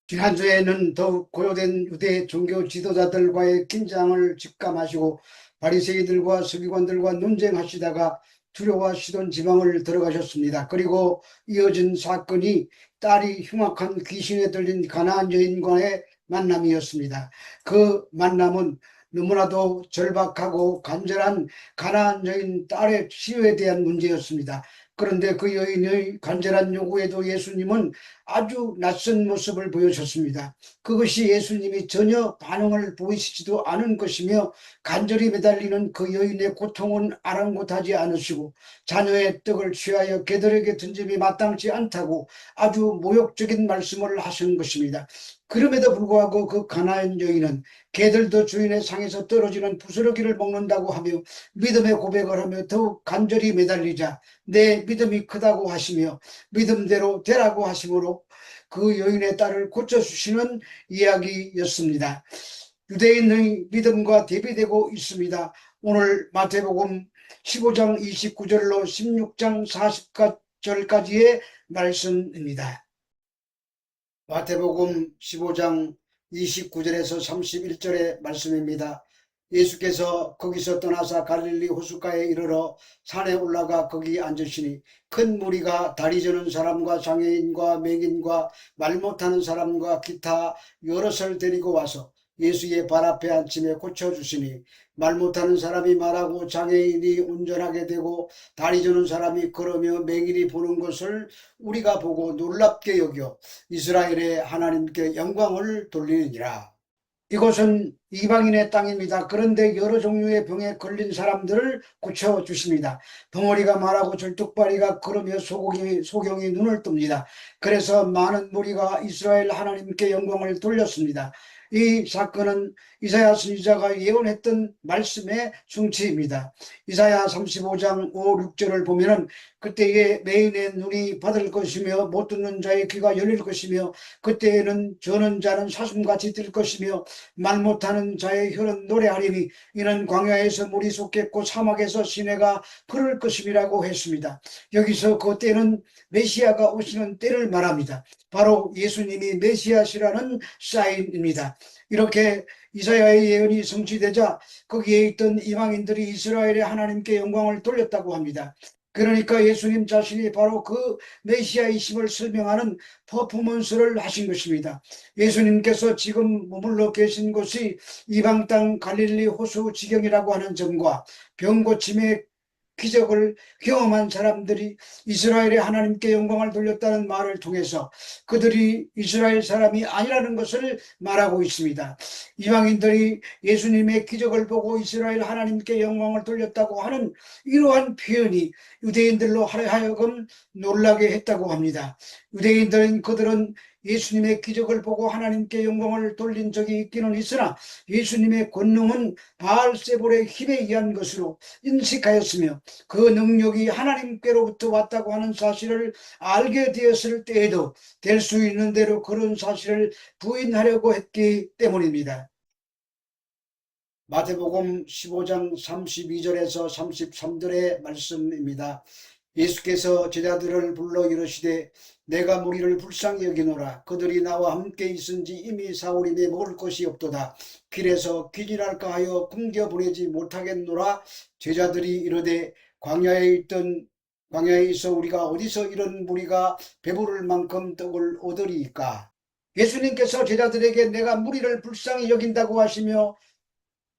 지난주에는 더욱 고요된 유대 종교 지도자들과의 긴장을 직감하시고 바리새인들과 서기관들과 논쟁하시다가 두려워하시던 지방을 들어가셨습니다. 그리고 이어진 사건이 딸이 흉악한 귀신에 들린 가나안 여인과의 만남이었습니다. 그 만남은 너무나도 절박하고 간절한 가나안 여인 딸의 치유에 대한 문제였습니다. 그런데 그 여인의 간절한 요구에도 예수님은 아주 낯선 모습을 보여줬습니다. 그것이 예수님이 전혀 반응을 보이시지도 않은 것이며 간절히 매달리는 그 여인의 고통은 아랑곳하지 않으시고 자녀의 떡을 취하여 개들에게 던짐이 마땅치 않다고 아주 모욕적인 말씀을 하신 것입니다. 그럼에도 불구하고 그 가나안 여인은 개들도 주인의 상에서 떨어지는 부스러기를 먹는다고 하며 믿음의 고백을 하며 더욱 간절히 매달리자 내 믿음이 크다고 하시며 믿음대로 되라고 하심으로 그 여인의 딸을 고쳐주시는 이야기였습니다. 유대인의 믿음과 대비되고 있습니다. 오늘 마태복음 15장 29절로 16장 40절까지의 말씀입니다. 마태복음 15장 29절에서 31절의 말씀입니다. 예수께서 거기서 떠나사 갈릴리 호숫가에 이르러 산에 올라가 거기 앉으시니 큰 무리가 다리 저는 사람과 장애인과 맹인과 말 못하는 사람과 기타 여럿을 데리고 와서 예수의 발 앞에 앉히며 고쳐주시니 말 못하는 사람이 말하고 장애인이 운전하게 되고 다리 저는 사람이 걸으며 맹인이 보는 것을 우리가 보고 놀랍게 여겨 이스라엘의 하나님께 영광을 돌리느니라. 이곳은 이방인의 땅입니다. 그런데 여러 종류의 병에 걸린 사람들을 고쳐주십니다. 덩어리가 말하고 절뚝발이가 걸으며 소경이 눈을 뜹니다. 그래서 많은 무리가 이스라엘 하나님께 영광을 돌렸습니다. 이 사건은 이사야 선지자가 예언했던 말씀의 성취입니다. 이사야 35장 5, 6절을 보면은 그때에 매인의 눈이 받을 것이며 못 듣는 자의 귀가 열릴 것이며 그때에는 저는 자는 사슴같이 뛸 것이며 말 못하는 자의 혀는 노래하리니 이는 광야에서 물이 솟겠고 사막에서 시내가 흐를 것임이라고 했습니다. 여기서 그 때는 메시아가 오시는 때를 말합니다. 바로 예수님이 메시아시라는 사인입니다. 이렇게 이사야의 예언이 성취되자 거기에 있던 이방인들이 이스라엘의 하나님께 영광을 돌렸다고 합니다. 그러니까 예수님 자신이 바로 그 메시아이심을 설명하는 퍼포먼스를 하신 것입니다. 예수님께서 지금 머물러 계신 곳이 이방 땅 갈릴리 호수 지경이라고 하는 점과 병 고침의 기적을 경험한 사람들이 이스라엘의 하나님께 영광을 돌렸다는 말을 통해서 그들이 이스라엘 사람이 아니라는 것을 말하고 있습니다. 이방인들이 예수님의 기적을 보고 이스라엘 하나님께 영광을 돌렸다고 하는 이러한 표현이 유대인들로 하여금 놀라게 했다고 합니다. 유대인들은 그들은 예수님의 기적을 보고 하나님께 영광을 돌린 적이 있기는 있으나 예수님의 권능은 바알세볼의 힘에 의한 것으로 인식하였으며 그 능력이 하나님께로부터 왔다고 하는 사실을 알게 되었을 때에도 될 수 있는 대로 그런 사실을 부인하려고 했기 때문입니다. 마태복음 15장 32절에서 33절의 말씀입니다. 예수께서 제자들을 불러 이르시되 내가 무리를 불쌍히 여기노라. 그들이 나와 함께 있은지 이미 사울임에 먹을 것이 없도다. 길에서 귀진할까 하여 굶겨 보내지 못하겠노라. 제자들이 이르되 광야에 있어 우리가 어디서 이런 무리가 배부를 만큼 떡을 얻으리이까. 예수님께서 제자들에게 내가 무리를 불쌍히 여긴다고 하시며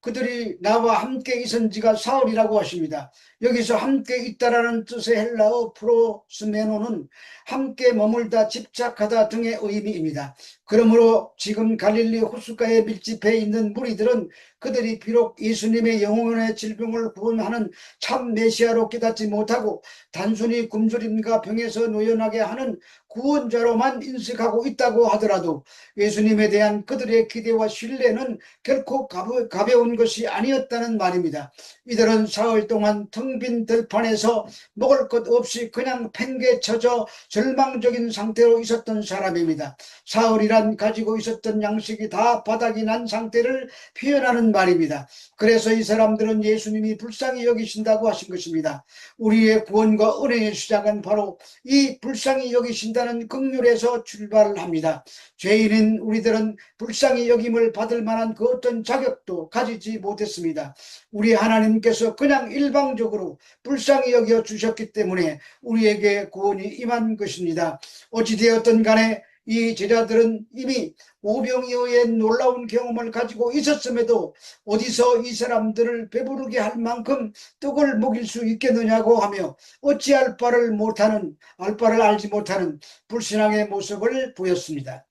그들이 나와 함께 있은지가 사흘이라고 하십니다. 여기서 함께 있다라는 뜻의 헬라어 프로스메노는 함께 머물다, 집착하다 등의 의미입니다. 그러므로 지금 갈릴리 호숫가에 밀집해 있는 무리들은 그들이 비록 예수님의 영혼의 질병을 구원하는 참 메시아로 깨닫지 못하고 단순히 굶주림과 병에서 노연하게 하는 구원자로만 인식하고 있다고 하더라도 예수님에 대한 그들의 기대와 신뢰는 결코 가벼운 것이 아니었다는 말입니다. 이들은 사흘 동안 텅 빈 들판에서 먹을 것 없이 그냥 팽개쳐져 절망적인 상태로 있었던 사람입니다. 사흘이라 지난 가지고 있었던 양식이 다 바닥이 난 상태를 표현하는 말입니다. 그래서 이 사람들은 예수님이 불쌍히 여기신다고 하신 것입니다. 우리의 구원과 은혜의 시작은 바로 이 불쌍히 여기신다는 긍휼에서 출발합니다. 죄인인 우리들은 불쌍히 여김을 받을 만한 그 어떤 자격도 가지지 못했습니다. 우리 하나님께서 그냥 일방적으로 불쌍히 여겨 주셨기 때문에 우리에게 구원이 임한 것입니다. 어찌되었든 간에 이 제자들은 이미 오병이어의 놀라운 경험을 가지고 있었음에도 어디서 이 사람들을 배부르게 할 만큼 떡을 먹일 수 있겠느냐고 하며 어찌할 바를 못하는, 알 바를 알지 못하는 불신앙의 모습을 보였습니다.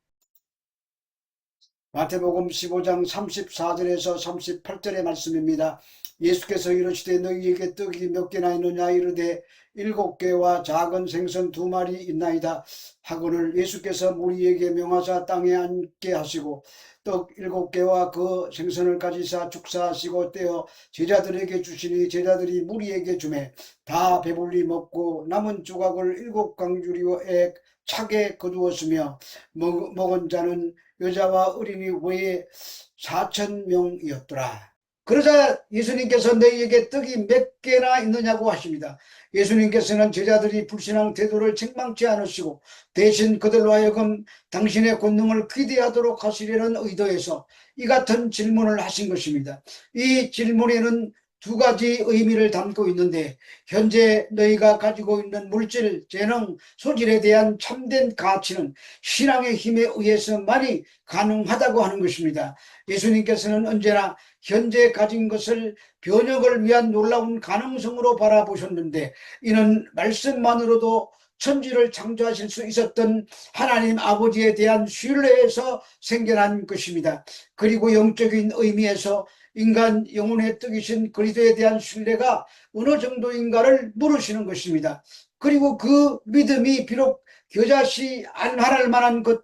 마태복음 15장 34절에서 38절의 말씀입니다. 예수께서 이르시되 너희에게 떡이 몇 개나 있느냐 이르되 7개와 작은 생선 2마리 있나이다 하거늘 예수께서 무리에게 명하사 땅에 앉게 하시고 떡 7개와 그 생선을 가지사 축사하시고 떼어 제자들에게 주시니 제자들이 무리에게 주매 다 배불리 먹고 남은 조각을 7강주리에 차게 거두었으며 먹은 자는 여자와 어린이 외에 4,000명이었더라. 그러자 예수님께서 너희에게 떡이 몇 개나 있느냐고 하십니다. 예수님께서는 제자들이 불신앙 태도를 책망치 않으시고 대신 그들로 하여금 당신의 권능을 기대하도록 하시려는 의도에서 이 같은 질문을 하신 것입니다. 이 질문에는 2가지 의미를 담고 있는데 현재 너희가 가지고 있는 물질, 재능, 소질에 대한 참된 가치는 신앙의 힘에 의해서만이 가능하다고 하는 것입니다. 예수님께서는 언제나 현재 가진 것을 변혁을 위한 놀라운 가능성으로 바라보셨는데 이는 말씀만으로도 천지를 창조하실 수 있었던 하나님 아버지에 대한 신뢰에서 생겨난 것입니다. 그리고 영적인 의미에서 인간 영혼의 떡이신 그리스도에 대한 신뢰가 어느 정도인가를 물으시는 것입니다. 그리고 그 믿음이 비록 겨자씨 안 하랄 만한 것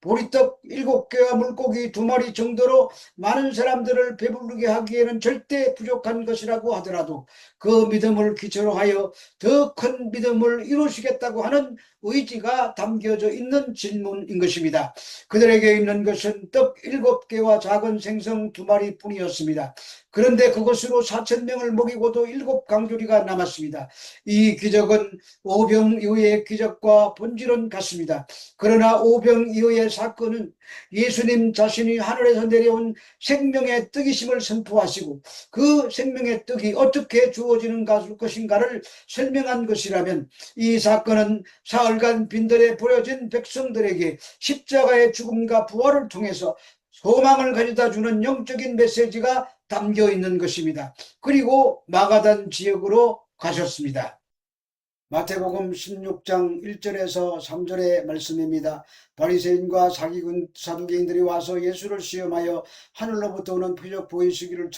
보리떡 7개와 물고기 2마리 정도로 많은 사람들을 배부르게 하기에는 절대 부족한 것이라고 하더라도 그 믿음을 기초로 하여 더 큰 믿음을 이루시겠다고 하는 의지가 담겨져 있는 질문인 것입니다. 그들에게 있는 것은 떡 7개와 작은 생선 2마리 뿐이었습니다. 그런데 그것으로 4,000명을 먹이고도 7강주리가 남았습니다. 이 기적은 오병이어의 기적과 본질은 같습니다. 그러나 오병이어의 사건은 예수님 자신이 하늘에서 내려온 생명의 떡이심을 선포하시고 그 생명의 떡이 어떻게 주어지는 것인가를 설명한 것이라면 이 사건은 사흘간 빈들에 버려진 백성들에게 십자가의 죽음과 부활을 통해서 소망을 가져다 주는 영적인 메시지가 담겨 있는 것입니다. 그리고 마가단 지역으로 가셨습니다. 마태복음 16장 1절에서 3절의 말씀입니다. 바리새인과 사두개인들이 와서 예수를 시험하여 하늘로부터 오는 표적 보이시기를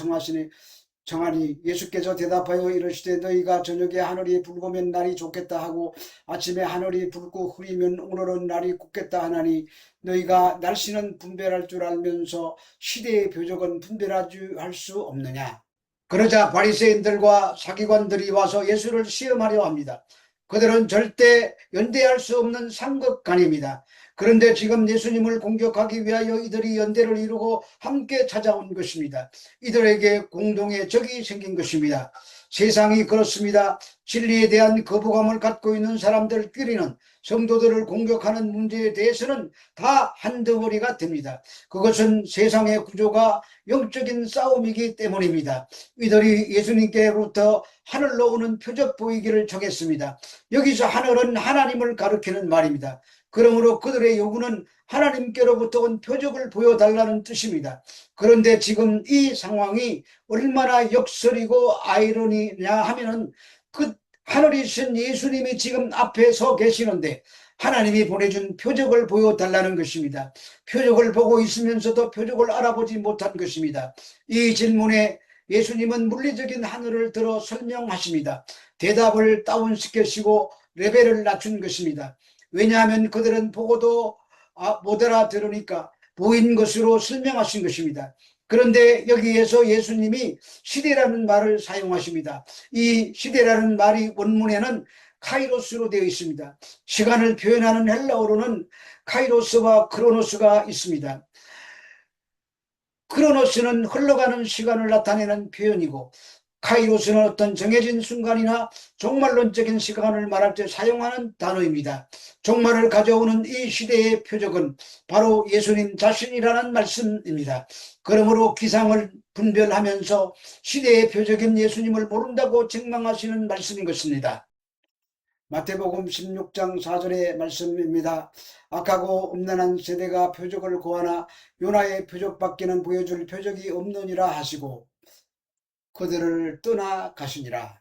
정하니 예수께서 대답하여 이르시되 너희가 저녁에 하늘이 붉으면 날이 좋겠다 하고 아침에 하늘이 붉고 흐리면 오늘은 날이 굳겠다 하나니 너희가 날씨는 분별할 줄 알면서 시대의 표적은 분별할 수 없느냐. 그러자 바리새인들과 사기관들이 와서 예수를 시험하려 합니다. 그들은 절대 연대할 수 없는 상극간입니다. 그런데 지금 예수님을 공격하기 위하여 이들이 연대를 이루고 함께 찾아온 것입니다. 이들에게 공동의 적이 생긴 것입니다. 세상이 그렇습니다. 진리에 대한 거부감을 갖고 있는 사람들끼리는 성도들을 공격하는 문제에 대해서는 다 한덩어리가 됩니다. 그것은 세상의 구조가 영적인 싸움이기 때문입니다. 이들이 예수님께로부터 하늘로 오는 표적 보이기를 정했습니다. 여기서 하늘은 하나님을 가리키는 말입니다. 그러므로 그들의 요구는 하나님께로부터 온 표적을 보여달라는 뜻입니다. 그런데 지금 이 상황이 얼마나 역설이고 아이러니냐 하면은 그 하늘이신 예수님이 지금 앞에 서 계시는데 하나님이 보내준 표적을 보여달라는 것입니다. 표적을 보고 있으면서도 표적을 알아보지 못한 것입니다. 이 질문에 예수님은 물리적인 하늘을 들어 설명하십니다. 대답을 다운시키시고 레벨을 낮춘 것입니다. 왜냐하면 그들은 보고도 못 알아들으니까 보인 것으로 설명하신 것입니다. 그런데 여기에서 예수님이 시대라는 말을 사용하십니다. 이 시대라는 말이 원문에는 카이로스로 되어 있습니다. 시간을 표현하는 헬라어로는 카이로스와 크로노스가 있습니다. 크로노스는 흘러가는 시간을 나타내는 표현이고, 카이로스는 어떤 정해진 순간이나 종말론적인 시간을 말할 때 사용하는 단어입니다. 종말을 가져오는 이 시대의 표적은 바로 예수님 자신이라는 말씀입니다. 그러므로 기상을 분별하면서 시대의 표적인 예수님을 모른다고 책망하시는 말씀인 것입니다. 마태복음 16장 4절의 말씀입니다. 악하고 음란한 세대가 표적을 구하나 요나의 표적밖에는 보여줄 표적이 없느니라 하시고 그들을 떠나가시니라.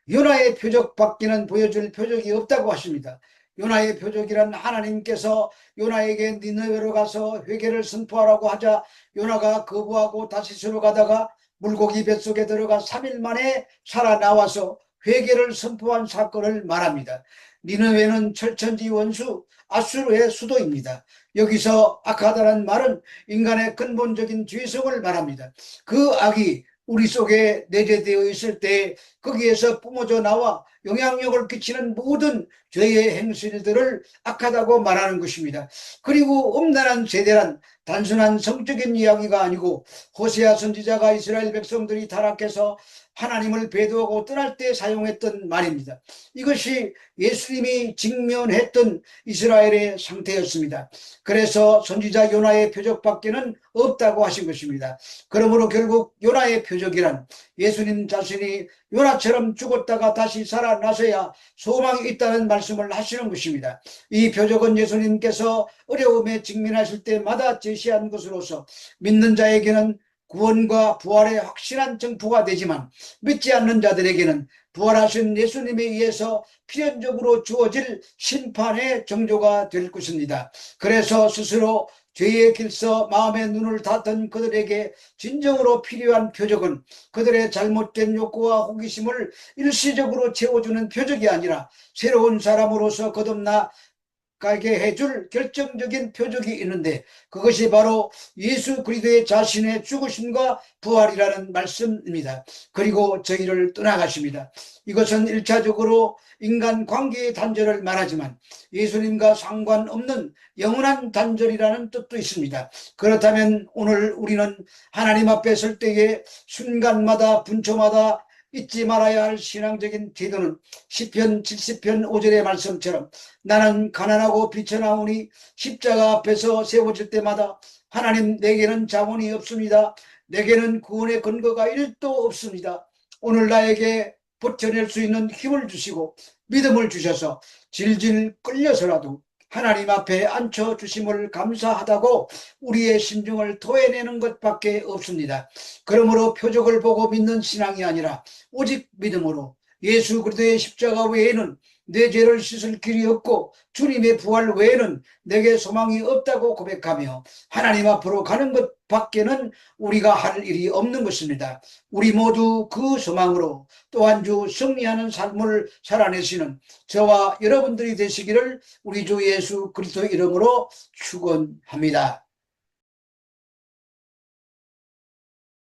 요나의 표적밖에는 보여줄 표적이 없다고 하십니다. 요나의 표적이란 하나님께서 요나에게 니느웨로 가서 회개를 선포하라고 하자 요나가 거부하고 다시스로 가다가 물고기 뱃속에 들어가 3일 만에 살아나와서 회개를 선포한 사건을 말합니다. 니느웨는 철천지 원수 아수르의 수도입니다. 여기서 악하다는 말은 인간의 근본적인 죄성을 말합니다. 그 악이 우리 속에 내재되어 있을 때 거기에서 뿜어져 나와 영향력을 끼치는 모든 죄의 행실들을 악하다고 말하는 것입니다. 그리고 음란한 세대란 단순한 성적인 이야기가 아니고 호세아 선지자가 이스라엘 백성들이 타락해서 하나님을 배도하고 떠날 때 사용했던 말입니다. 이것이 예수님이 직면했던 이스라엘의 상태였습니다. 그래서 선지자 요나의 표적밖에는 없다고 하신 것입니다. 그러므로 결국 요나의 표적이란 예수님 자신이 요나처럼 죽었다가 다시 살아나서야 소망이 있다는 말씀을 하시는 것입니다. 이 표적은 예수님께서 어려움에 직면하실 때마다 제시한 것으로서 믿는 자에게는 구원과 부활의 확실한 정포가 되지만 믿지 않는 자들에게는 부활하신 예수님에 의해서 필연적으로 주어질 심판의 정조가 될 것입니다. 그래서 스스로 죄의 길서 마음의 눈을 닫던 그들에게 진정으로 필요한 표적은 그들의 잘못된 욕구와 호기심을 일시적으로 채워주는 표적이 아니라 새로운 사람으로서 거듭나 가게 해줄 결정적인 표적이 있는데 그것이 바로 예수 그리스도의 자신의 죽으심과 부활이라는 말씀입니다. 그리고 저희를 떠나가십니다. 이것은 1차적으로 인간 관계의 단절을 말하지만 예수님과 상관없는 영원한 단절이라는 뜻도 있습니다. 그렇다면 오늘 우리는 하나님 앞에 설 때에 순간마다 분초마다 잊지 말아야 할 신앙적인 태도는 시편 70편 5절의 말씀처럼 나는 가난하고 비천하오니 십자가 앞에서 세워질 때마다 하나님 내게는 자원이 없습니다. 내게는 구원의 근거가 1도 없습니다. 오늘 나에게 버텨낼 수 있는 힘을 주시고 믿음을 주셔서 질질 끌려서라도 하나님 앞에 앉혀주심을 감사하다고 우리의 심중을 토해내는 것밖에 없습니다. 그러므로 표적을 보고 믿는 신앙이 아니라 오직 믿음으로 예수 그리스도의 십자가 외에는 내 죄를 씻을 길이 없고 주님의 부활 외에는 내게 소망이 없다고 고백하며 하나님 앞으로 가는 것 밖에는 우리가 할 일이 없는 것입니다. 우리 모두 그 소망으로 또 한 주 승리하는 삶을 살아내시는 저와 여러분들이 되시기를 우리 주 예수 그리스도 이름으로 축원합니다.